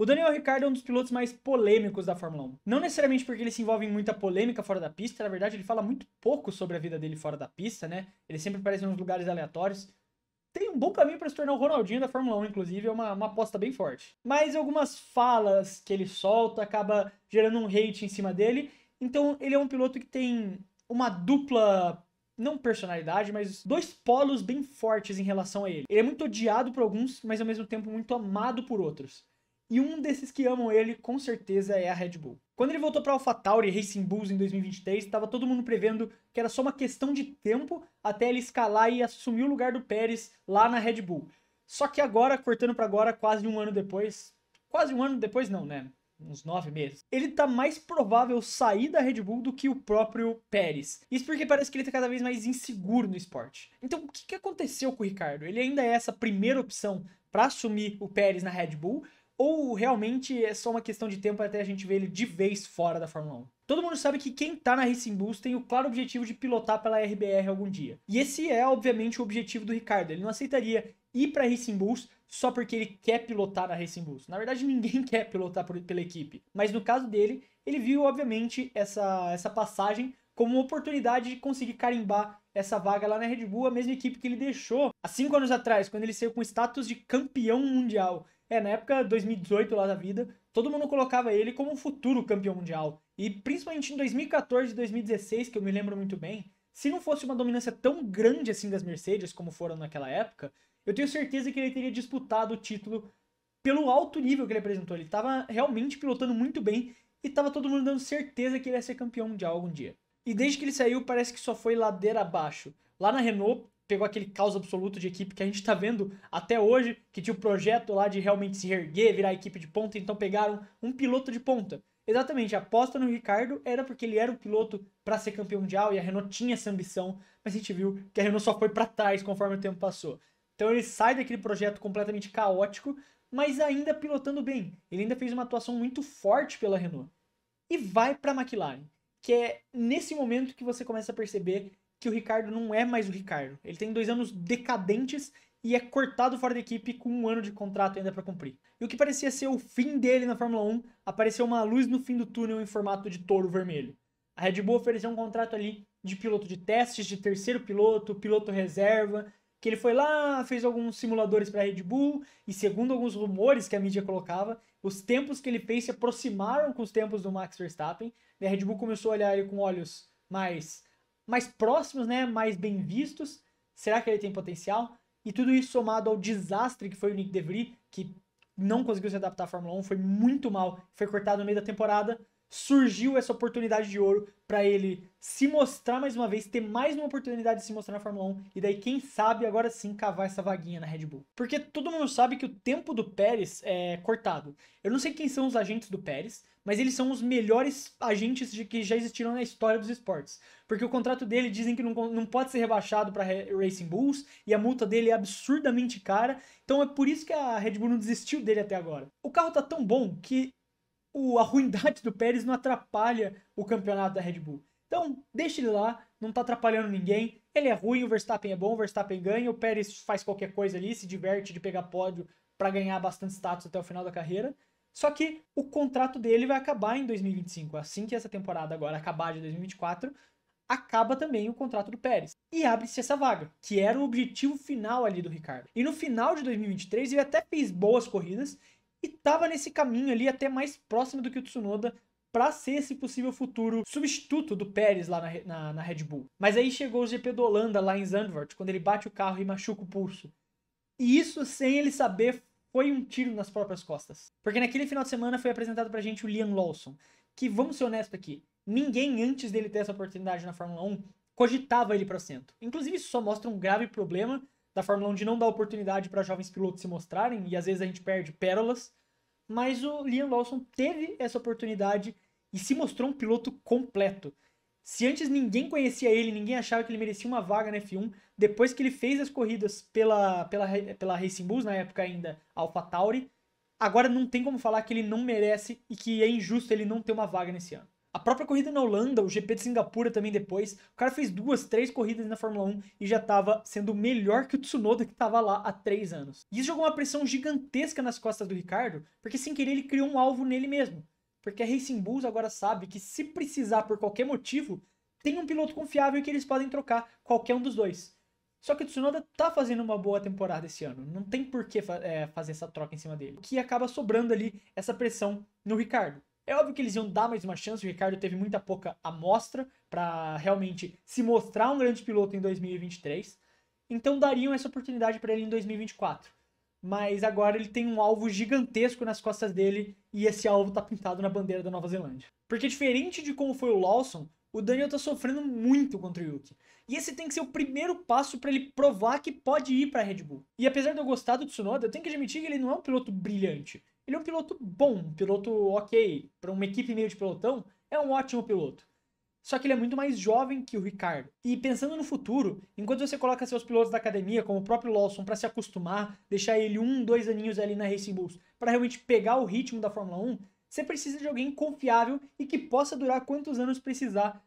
O Daniel Ricciardo é um dos pilotos mais polêmicos da Fórmula 1. Não necessariamente porque ele se envolve em muita polêmica fora da pista, na verdade ele fala muito pouco sobre a vida dele fora da pista, né? Ele sempre aparece em uns lugares aleatórios. Tem um bom caminho para se tornar o Ronaldinho da Fórmula 1, inclusive, é uma aposta bem forte. Mas algumas falas que ele solta acaba gerando um hate em cima dele. Então ele é um piloto que tem uma dupla, não personalidade, mas dois polos bem fortes em relação a ele. Ele é muito odiado por alguns, mas ao mesmo tempo muito amado por outros. E um desses que amam ele, com certeza, é a Red Bull. Quando ele voltou para AlphaTauri e Racing Bulls em 2023, estava todo mundo prevendo que era só uma questão de tempo até ele escalar e assumir o lugar do Pérez lá na Red Bull. Só que agora, cortando para agora, quase um ano depois, não, né? Uns 9 meses. Ele tá mais provável sair da Red Bull do que o próprio Pérez. Isso porque parece que ele tá cada vez mais inseguro no esporte. Então, o que aconteceu com o Ricardo? Ele ainda é essa primeira opção para assumir o Pérez na Red Bull? Ou realmente é só uma questão de tempo até a gente ver ele de vez fora da Fórmula 1? Todo mundo sabe que quem tá na Racing Bulls tem o claro objetivo de pilotar pela RBR algum dia. E esse é, obviamente, o objetivo do Ricardo. Ele não aceitaria ir pra Racing Bulls só porque ele quer pilotar na Racing Bulls. Na verdade, ninguém quer pilotar pela equipe. Mas no caso dele, ele viu, obviamente, essa passagem como uma oportunidade de conseguir carimbar essa vaga lá na Red Bull, a mesma equipe que ele deixou há 5 anos atrás, quando ele saiu com status de campeão mundial. Na época 2018 lá da vida, todo mundo colocava ele como um futuro campeão mundial. E principalmente em 2014 e 2016, que eu me lembro muito bem, se não fosse uma dominância tão grande assim das Mercedes como foram naquela época, eu tenho certeza que ele teria disputado o título pelo alto nível que ele apresentou. Ele estava realmente pilotando muito bem e estava todo mundo dando certeza que ele ia ser campeão mundial algum dia. E desde que ele saiu, parece que só foi ladeira abaixo. Lá na Renault, pegou aquele caos absoluto de equipe que a gente tá vendo até hoje, que tinha o projeto lá de realmente se erguer, virar equipe de ponta, então pegaram um piloto de ponta. Exatamente, a aposta no Ricardo era porque ele era o piloto para ser campeão mundial e a Renault tinha essa ambição, mas a gente viu que a Renault só foi para trás conforme o tempo passou. Então ele sai daquele projeto completamente caótico, mas ainda pilotando bem. Ele ainda fez uma atuação muito forte pela Renault. E vai para a McLaren, que é nesse momento que você começa a perceber que o Ricardo não é mais o Ricardo. Ele tem 2 anos decadentes e é cortado fora da equipe com 1 ano de contrato ainda para cumprir. E o que parecia ser o fim dele na Fórmula 1, apareceu uma luz no fim do túnel em formato de touro vermelho. A Red Bull ofereceu um contrato ali de piloto de testes, de terceiro piloto, piloto reserva, que ele foi lá, fez alguns simuladores para a Red Bull, e segundo alguns rumores que a mídia colocava, os tempos que ele fez se aproximaram com os tempos do Max Verstappen, e a Red Bull começou a olhar ele com olhos mais próximos, né, mais bem vistos. Será que ele tem potencial? E tudo isso somado ao desastre que foi o Nick DeVries, que não conseguiu se adaptar à Fórmula 1, foi muito mal, foi cortado no meio da temporada. Surgiu essa oportunidade de ouro para ele se mostrar mais uma vez, ter mais uma oportunidade de se mostrar na Fórmula 1 e daí quem sabe agora sim cavar essa vaguinha na Red Bull. Porque todo mundo sabe que o tempo do Pérez é cortado. Eu não sei quem são os agentes do Pérez, mas eles são os melhores agentes que já existiram na história dos esportes. Porque o contrato dele dizem que não pode ser rebaixado para Racing Bulls e a multa dele é absurdamente cara. Então é por isso que a Red Bull não desistiu dele até agora. O carro tá tão bom que a ruindade do Pérez não atrapalha o campeonato da Red Bull. Então, deixa ele lá, não tá atrapalhando ninguém. Ele é ruim, o Verstappen é bom, o Verstappen ganha, o Pérez faz qualquer coisa ali, se diverte de pegar pódio para ganhar bastante status até o final da carreira. Só que o contrato dele vai acabar em 2025. Assim que essa temporada agora acabar de 2024, acaba também o contrato do Pérez. E abre-se essa vaga, que era o objetivo final ali do Ricardo. E no final de 2023 ele até fez boas corridas e estava nesse caminho ali até mais próximo do que o Tsunoda para ser esse possível futuro substituto do Pérez lá na Red Bull. Mas aí chegou o GP da Holanda lá em Zandvoort, quando ele bate o carro e machuca o pulso. E isso, sem ele saber, foi um tiro nas próprias costas. Porque naquele final de semana foi apresentado pra gente o Liam Lawson, que, vamos ser honestos aqui, ninguém antes dele ter essa oportunidade na Fórmula 1 cogitava ele para assento. Inclusive isso só mostra um grave problema da Fórmula 1 de não dar oportunidade para jovens pilotos se mostrarem, e às vezes a gente perde pérolas, mas o Liam Lawson teve essa oportunidade e se mostrou um piloto completo. Se antes ninguém conhecia ele, ninguém achava que ele merecia uma vaga na F1, depois que ele fez as corridas pela Racing Bulls, na época ainda AlphaTauri, agora não tem como falar que ele não merece e que é injusto ele não ter uma vaga nesse ano. A própria corrida na Holanda, o GP de Singapura também depois, o cara fez 2, 3 corridas na Fórmula 1 e já estava sendo melhor que o Tsunoda que estava lá há 3 anos. E isso jogou uma pressão gigantesca nas costas do Ricardo, porque sem querer ele criou um alvo nele mesmo. Porque a Racing Bulls agora sabe que se precisar por qualquer motivo, tem um piloto confiável que eles podem trocar qualquer um dos dois. Só que o Tsunoda tá fazendo uma boa temporada esse ano. Não tem por que fazer essa troca em cima dele. O que acaba sobrando ali essa pressão no Ricardo. É óbvio que eles iam dar mais uma chance. O Ricardo teve muita pouca amostra para realmente se mostrar um grande piloto em 2023. Então dariam essa oportunidade para ele em 2024. Mas agora ele tem um alvo gigantesco nas costas dele e esse alvo tá pintado na bandeira da Nova Zelândia. Porque diferente de como foi o Lawson, o Daniel tá sofrendo muito contra o Yuki. E esse tem que ser o primeiro passo para ele provar que pode ir para a Red Bull. E apesar de eu gostar do Tsunoda, eu tenho que admitir que ele não é um piloto brilhante. Ele é um piloto bom, um piloto ok. Para uma equipe meio de pelotão, é um ótimo piloto. Só que ele é muito mais jovem que o Ricardo. E pensando no futuro, enquanto você coloca seus pilotos da academia, como o próprio Lawson, para se acostumar, deixar ele 1, 2 aninhos ali na Racing Bulls, para realmente pegar o ritmo da Fórmula 1, você precisa de alguém confiável e que possa durar quantos anos precisar,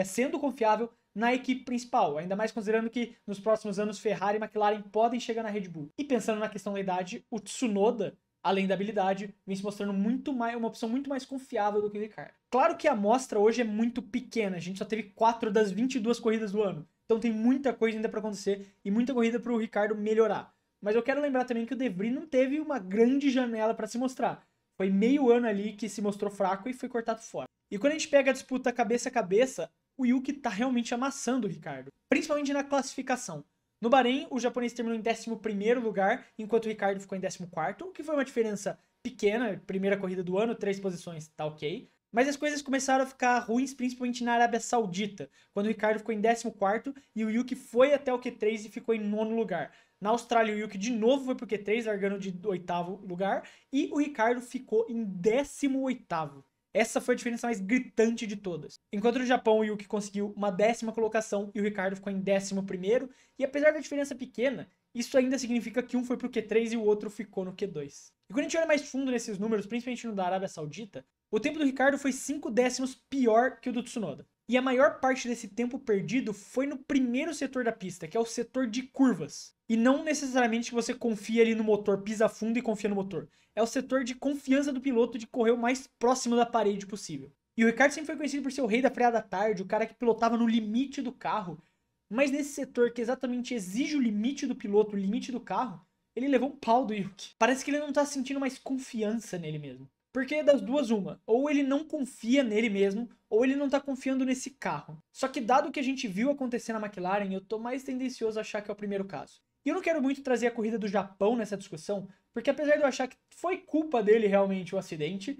sendo confiável na equipe principal. Ainda mais considerando que nos próximos anos Ferrari e McLaren podem chegar na Red Bull. E pensando na questão da idade, o Tsunoda, além da habilidade, vem se mostrando uma opção muito mais confiável do que o Ricardo. Claro que a amostra hoje é muito pequena, a gente só teve 4 das 22 corridas do ano. Então tem muita coisa ainda para acontecer e muita corrida para o Ricardo melhorar. Mas eu quero lembrar também que o De Vries não teve uma grande janela para se mostrar. Foi meio ano ali que se mostrou fraco e foi cortado fora. E quando a gente pega a disputa cabeça a cabeça, o Yuki tá realmente amassando o Ricardo. Principalmente na classificação. No Bahrein, o japonês terminou em 11º lugar, enquanto o Ricardo ficou em 14º, o que foi uma diferença pequena, primeira corrida do ano, 3 posições, tá ok. Mas as coisas começaram a ficar ruins, principalmente na Arábia Saudita, quando o Ricardo ficou em 14º e o Yuki foi até o Q3 e ficou em 9º lugar. Na Austrália, o Yuki de novo foi pro Q3, largando de 8º lugar, e o Ricardo ficou em 18º. Essa foi a diferença mais gritante de todas. Enquanto no Japão, o Yuki conseguiu uma 10ª colocação e o Ricardo ficou em 11º. E apesar da diferença pequena, isso ainda significa que um foi pro Q3 e o outro ficou no Q2. E quando a gente olha mais fundo nesses números, principalmente no da Arábia Saudita, o tempo do Ricardo foi 5 décimos pior que o do Tsunoda. E a maior parte desse tempo perdido foi no primeiro setor da pista, que é o setor de curvas. E não necessariamente que você confia ali no motor, pisa fundo e confia no motor. É o setor de confiança do piloto de correr o mais próximo da parede possível. E o Ricardo sempre foi conhecido por ser o rei da freada tarde, o cara que pilotava no limite do carro. Mas nesse setor que exatamente exige o limite do piloto, o limite do carro, ele levou um pau do Yuki. Parece que ele não tá sentindo mais confiança nele mesmo. Porque das duas, uma. Ou ele não confia nele mesmo, ou ele não tá confiando nesse carro. Só que dado o que a gente viu acontecer na McLaren, eu tô mais tendencioso a achar que é o primeiro caso. E eu não quero muito trazer a corrida do Japão nessa discussão, porque apesar de eu achar que foi culpa dele realmente o acidente,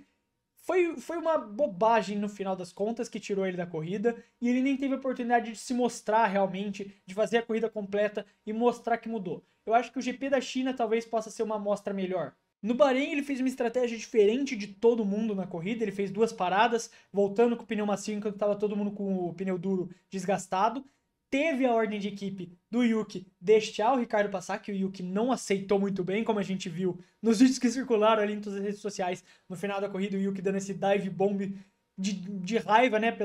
foi uma bobagem no final das contas que tirou ele da corrida, e ele nem teve a oportunidade de se mostrar realmente, de fazer a corrida completa e mostrar que mudou. Eu acho que o GP da China talvez possa ser uma amostra melhor. No Bahrein ele fez uma estratégia diferente de todo mundo na corrida, ele fez 2 paradas, voltando com o pneu macio enquanto estava todo mundo com o pneu duro desgastado. Teve a ordem de equipe do Yuki deixar o Ricardo passar, que o Yuki não aceitou muito bem, como a gente viu nos vídeos que circularam ali em todas as redes sociais. No final da corrida, o Yuki dando esse dive bomb de raiva, né,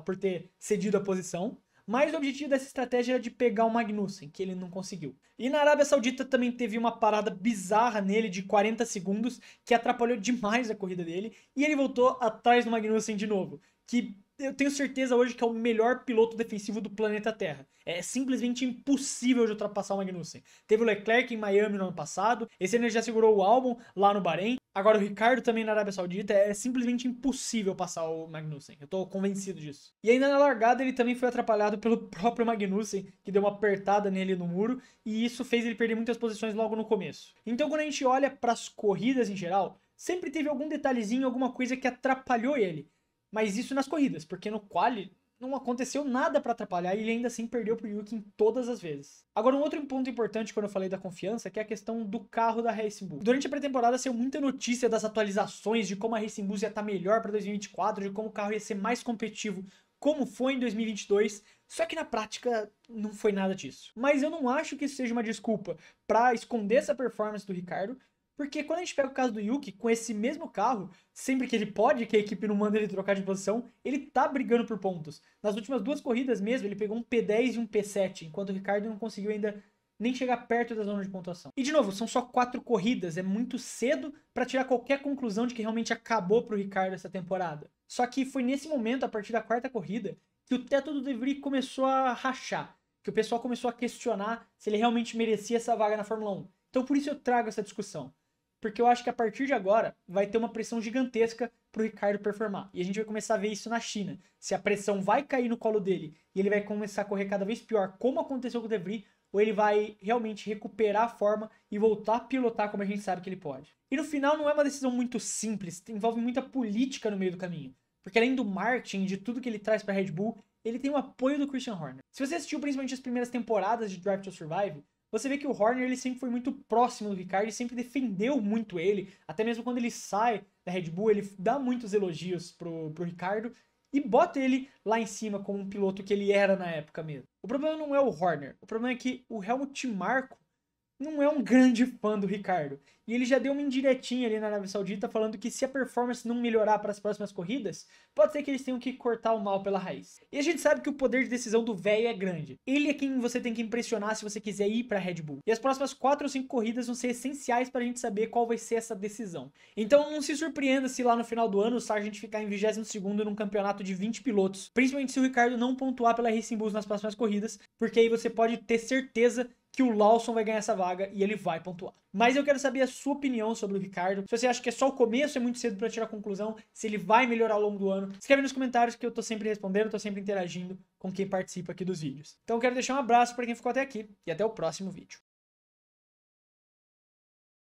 por ter cedido a posição. Mas o objetivo dessa estratégia era de pegar o Magnussen, que ele não conseguiu. E na Arábia Saudita também teve uma parada bizarra nele de 40 segundos, que atrapalhou demais a corrida dele, e ele voltou atrás do Magnussen de novo, que eu tenho certeza hoje que é o melhor piloto defensivo do planeta Terra. É simplesmente impossível de ultrapassar o Magnussen. Teve o Leclerc em Miami no ano passado, esse ano ele já segurou o Albon lá no Bahrein, agora o Ricardo também na Arábia Saudita, é simplesmente impossível passar o Magnussen, eu tô convencido disso. E ainda na largada ele também foi atrapalhado pelo próprio Magnussen, que deu uma apertada nele no muro, e isso fez ele perder muitas posições logo no começo. Então quando a gente olha para as corridas em geral, sempre teve algum detalhezinho, alguma coisa que atrapalhou ele. Mas isso nas corridas, porque no quali não aconteceu nada para atrapalhar e ele ainda assim perdeu pro Yuki em todas as vezes. Agora, um outro ponto importante quando eu falei da confiança, que é a questão do carro da Racing Bull. Durante a pré-temporada saiu muita notícia das atualizações, de como a Racing Bull ia estar melhor para 2024, de como o carro ia ser mais competitivo, como foi em 2022, só que na prática não foi nada disso. Mas eu não acho que isso seja uma desculpa para esconder essa performance do Ricardo, Porque quando a gente pega o caso do Yuki, com esse mesmo carro, sempre que ele pode, que a equipe não manda ele trocar de posição, ele tá brigando por pontos. Nas últimas 2 corridas mesmo, ele pegou um P10 e um P7, enquanto o Ricardo não conseguiu ainda nem chegar perto da zona de pontuação. E de novo, são só 4 corridas, é muito cedo para tirar qualquer conclusão de que realmente acabou pro Ricardo essa temporada. Só que foi nesse momento, a partir da 4ª corrida, que o teto do De Vries começou a rachar, que o pessoal começou a questionar se ele realmente merecia essa vaga na Fórmula 1. Então por isso eu trago essa discussão. Porque eu acho que a partir de agora vai ter uma pressão gigantesca pro Ricardo performar. E a gente vai começar a ver isso na China. Se a pressão vai cair no colo dele e ele vai começar a correr cada vez pior, como aconteceu com o De Vries, ou ele vai realmente recuperar a forma e voltar a pilotar como a gente sabe que ele pode. E no final não é uma decisão muito simples, envolve muita política no meio do caminho. Porque além do marketing e de tudo que ele traz para Red Bull, ele tem o apoio do Christian Horner. Se você assistiu principalmente as primeiras temporadas de Drive to Survive, você vê que o Horner ele sempre foi muito próximo do Ricardo e sempre defendeu muito ele. Até mesmo quando ele sai da Red Bull, ele dá muitos elogios pro Ricardo e bota ele lá em cima como um piloto que ele era na época mesmo. O problema não é o Horner, o problema é que o Helmut Marko não é um grande fã do Ricardo. E ele já deu uma indiretinha ali na Arábia Saudita falando que se a performance não melhorar para as próximas corridas, pode ser que eles tenham que cortar o mal pela raiz. E a gente sabe que o poder de decisão do velho é grande. Ele é quem você tem que impressionar se você quiser ir para Red Bull. E as próximas 4 ou 5 corridas vão ser essenciais para a gente saber qual vai ser essa decisão. Então não se surpreenda se lá no final do ano o Sargent ficar em 22º num campeonato de 20 pilotos. Principalmente se o Ricardo não pontuar pela Racing Bulls nas próximas corridas, porque aí você pode ter certeza que o Lawson vai ganhar essa vaga e ele vai pontuar. Mas eu quero saber a sua opinião sobre o Ricardo. Se você acha que é só o começo, é muito cedo para tirar a conclusão, se ele vai melhorar ao longo do ano, escreve nos comentários que eu tô sempre respondendo, tô sempre interagindo com quem participa aqui dos vídeos. Então eu quero deixar um abraço para quem ficou até aqui e até o próximo vídeo.